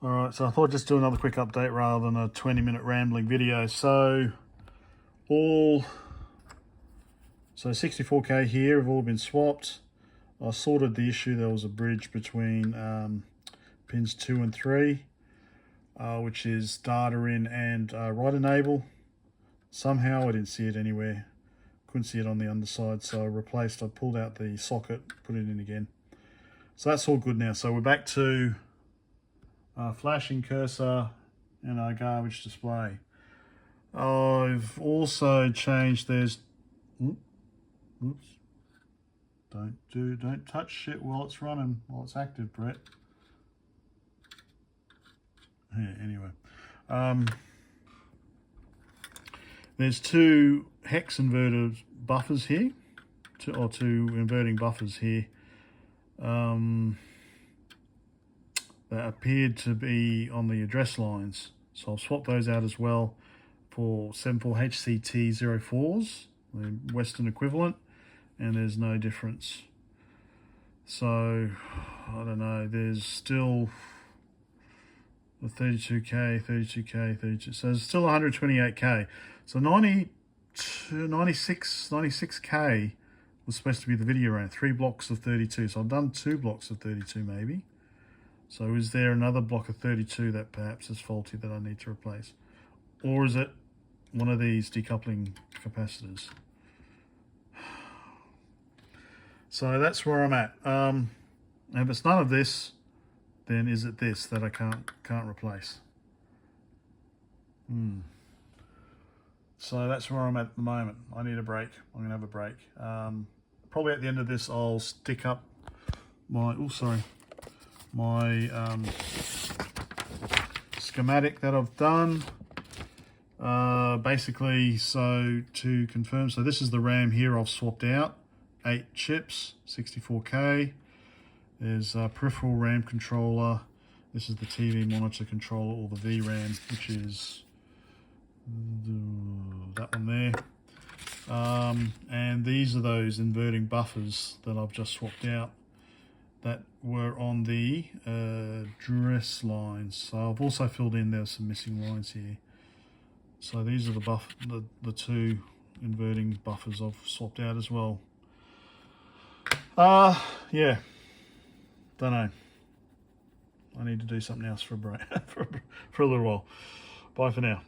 Alright, so I thought I'd just do another quick update rather than a 20-minute rambling video. So 64K here have all been swapped. I sorted the issue. There was a bridge between pins 2 and 3, which is data in and write enable. Somehow I didn't see it anywhere. Couldn't see it on the underside, so I pulled out the socket, put it in again. So that's all good now. So we're back to flashing cursor and our garbage display. I've also changed, oops, don't touch shit while it's running, while it's active, Brett. Yeah, anyway. There's two hex inverter buffers here, two inverting buffers here. That appeared to be on the address lines. So I'll swap those out as well for 74HCT04s, the Western equivalent, and there's no difference. So, I don't know, there's still the 32K, so there's still 128K. So 96K was supposed to be the video RAM, 3 blocks of 32. So I've done 2 blocks of 32 maybe. So is there another block of 32 that perhaps is faulty that I need to replace? Or is it one of these decoupling capacitors? So that's where I'm at. If it's none of this, then is it this that I can't replace? So that's where I'm at the moment. I need a break. I'm gonna have a break. Probably at the end of this, I'll stick up my, schematic that I've done. Basically, so to confirm, so this is the RAM here I've swapped out, 8 chips, 64K. There's a peripheral RAM controller. This is the TV monitor controller, or the VRAM, which is that one there. And these are those inverting buffers that I've just swapped out that were on the address lines. So I've also filled in, there's some missing lines here. So these are the two inverting buffers I've swapped out as well. Yeah, don't know. I need to do something else for a break, for a little while. Bye for now.